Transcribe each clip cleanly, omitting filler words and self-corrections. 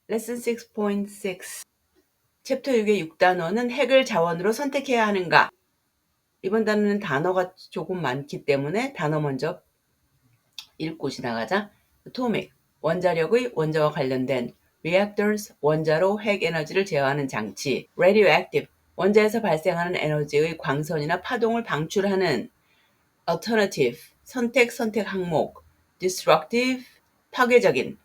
Lesson 6.6 챕터 6의 6단원은 핵을 자원으로 선택해야 하는가? 이번 단어는 단어가 조금 많기 때문에 단어 먼저 읽고 지나가자. Atomic, 원자력의 원자와 관련된. Reactors, 원자로 핵 에너지를 제어하는 장치. Radioactive, 원자에서 발생하는 에너지의 광선이나 파동을 방출하는. Alternative, 선택 항목. Destructive, 파괴적인.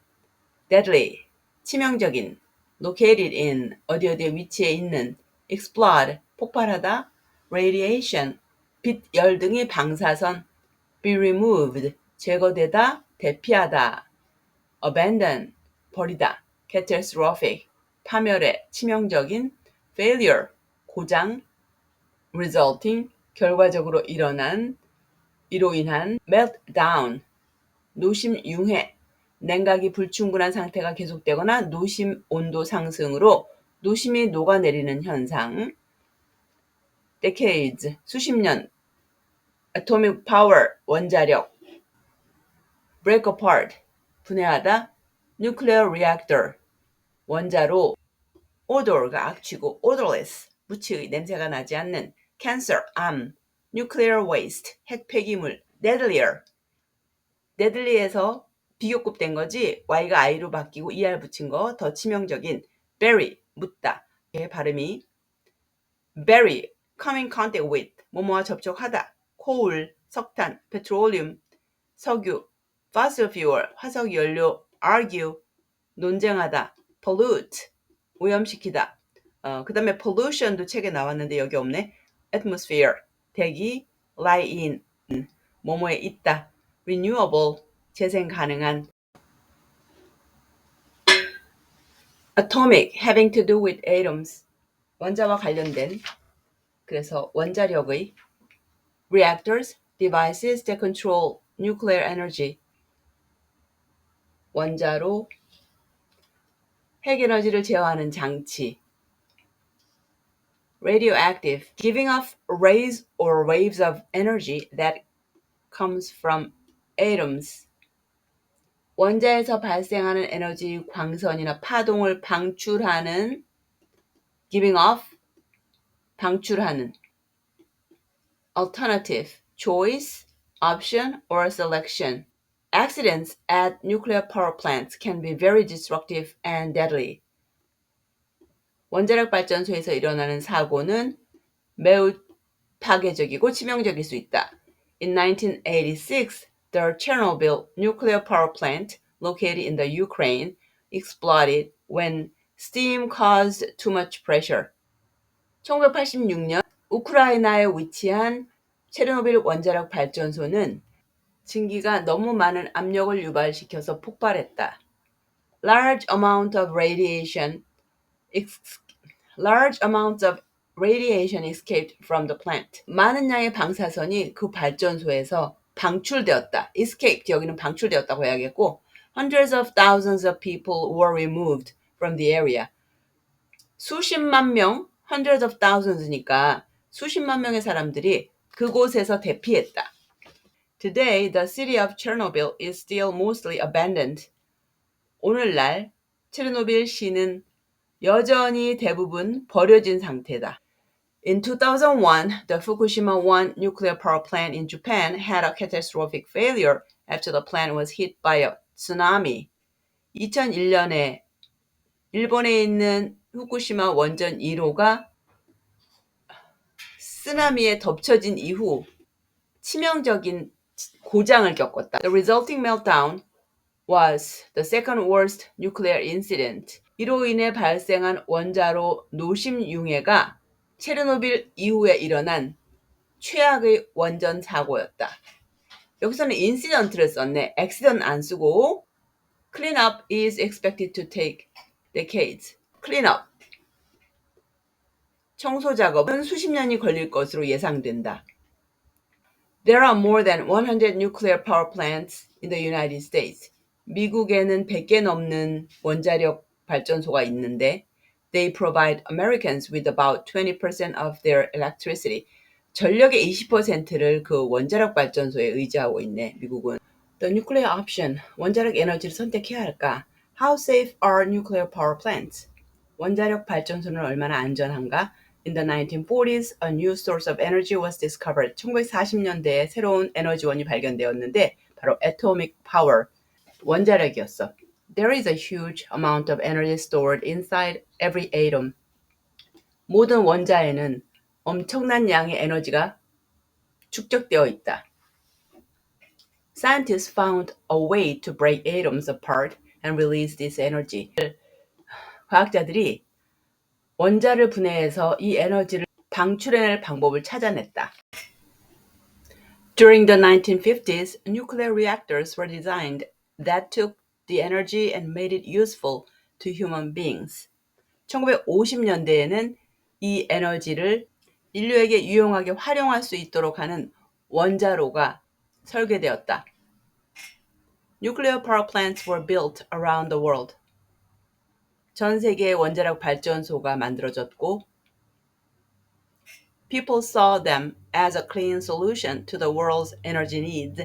Deadly, 치명적인. Located in, 어디에 위치해 있는. Explode, 폭발하다. Radiation, 빛, 열 등의 방사선. Be removed, 제거되다, 대피하다. Abandon, 버리다. Catastrophic, 파멸해, 치명적인. Failure, 고장. Resulting, 결과적으로 일어난, 이로 인한. Meltdown, 노심 융해, 냉각이 불충분한 상태가 계속되거나 노심 온도 상승으로 노심이 녹아내리는 현상. Decades, 수십 년. Atomic power, 원자력. Break apart, 분해하다. Nuclear reactor, 원자로. Odor가 악취고 odorless, 무치의, 냄새가 나지 않는. Cancer, 암. Nuclear waste, 핵 폐기물. Deadlier, deadly에서 비교급된 거지 y가 i로 바뀌고 er 붙인 거 더 치명적인. Bury, 묻다. 발음이 bury, come in contact with, 뭐뭐와 접촉하다. Coal, 석탄. Petroleum, 석유. Fossil fuel, 화석연료. Argue, 논쟁하다. Pollute, 오염시키다. 그 다음에 pollution도 책에 나왔는데 여기 없네. Atmosphere, 대기. Lie in, 뭐뭐에 있다. Renewable, 재생 가능한. Atomic, having to do with atoms, 원자와 관련된. 그래서 원자력의. Reactors, devices that control nuclear energy, 원자로 핵에너지를 제어하는 장치. Radioactive, giving off rays or waves of energy that comes from atoms, 원자에서 발생하는 에너지 광선이나 파동을 방출하는. Giving off, 방출하는. Alternative, choice, option, or selection. Accidents at nuclear power plants can be very destructive and deadly. 원자력 발전소에서 일어나는 사고는 매우 파괴적이고 치명적일 수 있다. In 1986, the Chernobyl nuclear power plant located in the Ukraine exploded when steam caused too much pressure. 1986년 우크라이나에 위치한 체르노빌 원자력 발전소는 증기가 너무 많은 압력을 유발시켜서 폭발했다. Large amounts of radiation escaped from the plant. 많은 양의 방사선이 그 발전소에서 방출되었다. escaped, 여기는 방출되었다고 해야겠고, hundreds of thousands of people were removed from the area. 수십만 명, hundreds of thousands니까 수십만 명의 사람들이 그곳에서 대피했다. Today, the city of Chernobyl is still mostly abandoned. 오늘날 체르노빌 시는 여전히 대부분 버려진 상태다. In 2001, the Fukushima 1 nuclear power plant in Japan had a catastrophic failure after the plant was hit by a tsunami. 2001년에 일본에 있는 후쿠시마 원전 1호가 쓰나미에 덮쳐진 이후 치명적인 고장을 겪었다. The resulting meltdown was the second worst nuclear incident. 이로 인해 발생한 원자로 노심 융해가 체르노빌 이후에 일어난 최악의 원전 사고였다. 여기서는 incident를 썼네. accident 안 쓰고. Cleanup is expected to take decades. Cleanup, 청소 작업은 수십 년이 걸릴 것으로 예상된다. There are more than 100 nuclear power plants in the United States. 미국에는 100개 넘는 원자력 발전소가 있는데 they provide Americans with about 20% of their electricity. 전력의 20%를 그 원자력 발전소에 의지하고 있네, 미국은. The nuclear option, 원자력 에너지를 선택해야 할까? How safe are nuclear power plants? 원자력 발전소는 얼마나 안전한가? In the 1940s, a new source of energy was discovered. 1940년대에 새로운 에너지원이 발견되었는데 바로 atomic power, 원자력이었어. There is a huge amount of energy stored inside every atom. 모든 원자에는 엄청난 양의 에너지가 축적되어 있다. Scientists found a way to break atoms apart and release this energy. 과학자들이 원자를 분해해서 이 에너지를 방출해낼 방법을 찾아냈다. During the 1950s, nuclear reactors were designed that took the energy and made it useful to human beings. 1950년대에는 이 에너지를 인류에게 유용하게 활용할 수 있도록 하는 원자로가 설계되었다. Nuclear power plants were built around the world. 전 세계의 원자력 발전소가 만들어졌고 people saw them as a clean solution to the world's energy needs,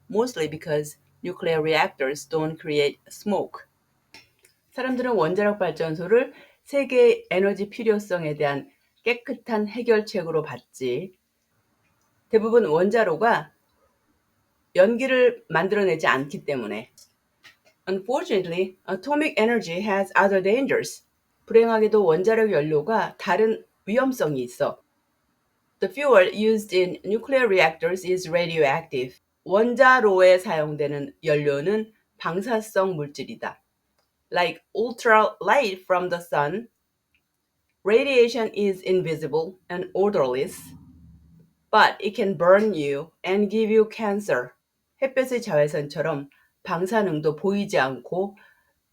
mostly because nuclear reactors don't create smoke. 사람들은 원자력 발전소를 세계의 에너지 필요성에 대한 깨끗한 해결책으로 봤지. 대부분 원자로가 연기를 만들어내지 않기 때문에. Unfortunately, atomic energy has other dangers. 불행하게도 원자력 연료가 다른 위험성이 있어. The fuel used in nuclear reactors is radioactive. 원자로에 사용되는 연료는 방사성 물질이다. Like ultralight from the sun, radiation is invisible and odorless, but it can burn you and give you cancer. 햇볕의 자외선처럼 방사능도 보이지 않고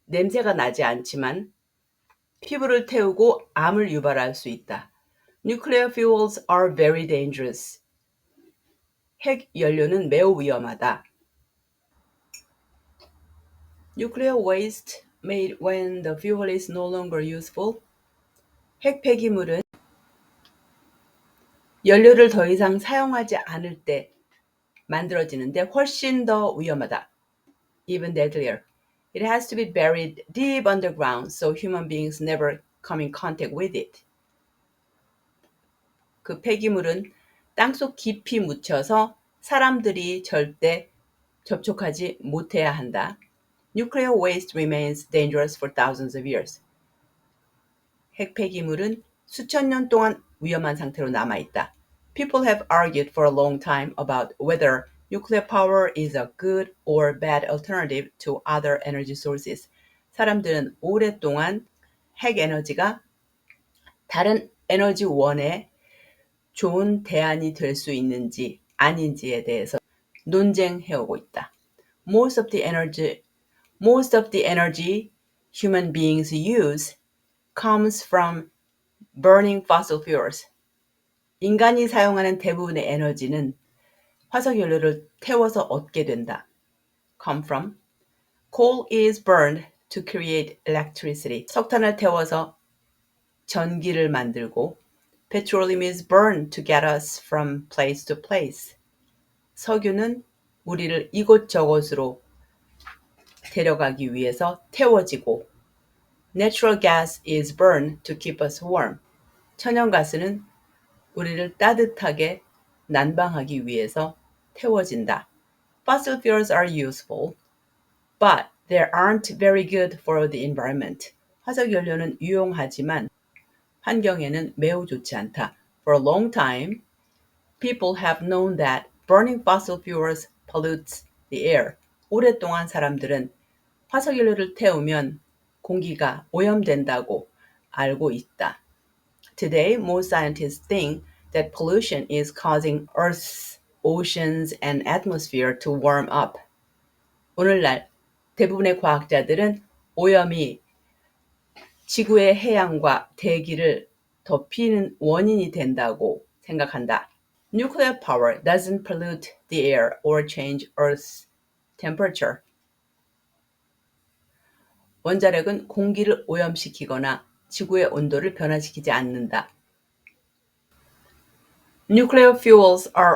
냄새가 나지 않지만 피부를 태우고 암을 유발할 수 있다. Nuclear fuels are very dangerous. 핵 연료는 매우 위험하다. Nuclear waste made when the fuel is no longer useful. 핵 폐기물은 연료를 더 이상 사용하지 않을 때 만들어지는데 훨씬 더 위험하다. Even deadlier. It has to be buried deep underground so human beings never come in contact with it. 그 폐기물은 땅속 깊이 묻혀서 사람들이 절대 접촉하지 못해야 한다. Nuclear waste remains dangerous for thousands of years. 핵 폐기물은 수천 년 동안 위험한 상태로 남아있다. People have argued for a long time about whether nuclear power is a good or bad alternative to other energy sources. 사람들은 오랫동안 핵 에너지가 다른 에너지원에 좋은 대안이 될 수 있는지 아닌지에 대해서 논쟁해오고 있다. Most of the energy human beings use comes from burning fossil fuels. 인간이 사용하는 대부분의 에너지는 화석연료를 태워서 얻게 된다. Come from. Coal is burned to create electricity. 석탄을 태워서 전기를 만들고 Petroleum is burned to get us from place to place. 석유는 우리를 이곳저곳으로 데려가기 위해서 태워지고 Natural gas is burned to keep us warm. 천연가스는 우리를 따뜻하게 난방하기 위해서 태워진다. Fossil fuels are useful, but they aren't very good for the environment. 화석연료는 유용하지만 환경에는 매우 좋지 않다. For a long time, people have known that burning fossil fuels pollutes the air. 오랫동안 사람들은 화석연료를 태우면 공기가 오염된다고 알고 있다. Today, most scientists think that pollution is causing Earth's oceans and atmosphere to warm up. 오늘날 대부분의 과학자들은 오염이 지구의 해양과 대기를 덮이는 원인이 된다고 생각한다. Nuclear power doesn't pollute the air or change Earth's temperature. 원자력은 공기를 오염시키거나 지구의 온도를 변화시키지 않는다. Nuclear fuels are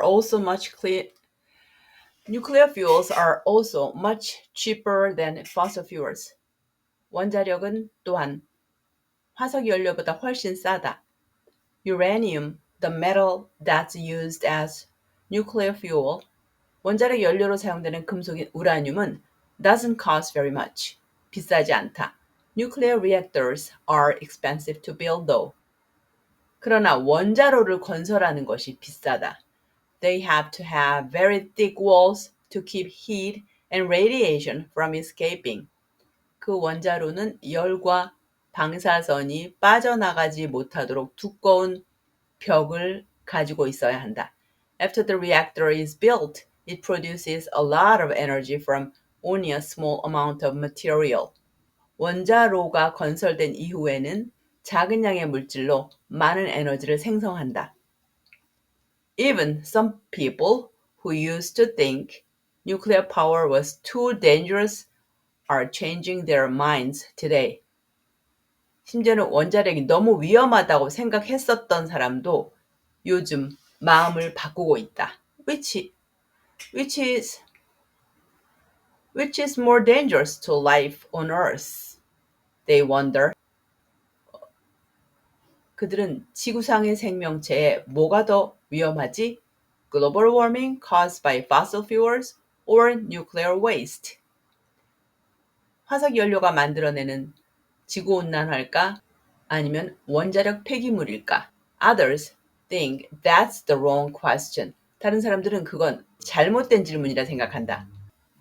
also much cheaper than fossil fuels. 원자력은 또한 화석 연료보다 훨씬 싸다. Uranium, the metal that's used as nuclear fuel, 원자력 연료로 사용되는 금속인 우라늄은 doesn't cost very much. 비싸지 않다. Nuclear reactors are expensive to build though. 그러나 원자로를 건설하는 것이 비싸다. They have to have very thick walls to keep heat and radiation from escaping. 그 원자로는 열과 방사선이 빠져나가지 못하도록 두꺼운 벽을 가지고 있어야 한다. After the reactor is built, it produces a lot of energy from only a small amount of material. 원자로가 건설된 이후에는 작은 양의 물질로 많은 에너지를 생성한다. Even some people who used to think nuclear power was too dangerous are changing their minds today. 심지어는 원자력이 너무 위험하다고 생각했었던 사람도 요즘 마음을 바꾸고 있다. Which is more dangerous to life on Earth? They wonder. 그들은 지구상의 생명체에 뭐가 더 위험하지? Global warming caused by fossil fuels or nuclear waste? 화석 연료가 만들어내는 지구온난화일까? 아니면 원자력 폐기물일까? Others think that's the wrong question. 다른 사람들은 그건 잘못된 질문이라 생각한다.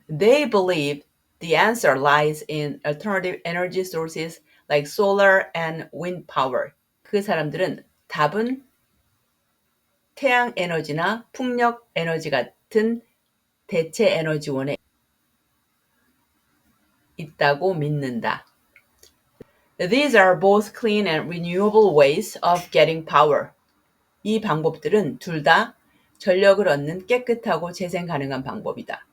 They believe the answer lies in alternative energy sources like solar and wind power. 그 사람들은 답은 태양 에너지나 풍력 에너지 같은 대체 에너지원에 있다고 믿는다. These are both clean and renewable ways of getting power. 이 방법들은 둘 다 전력을 얻는 깨끗하고 재생 가능한 방법이다.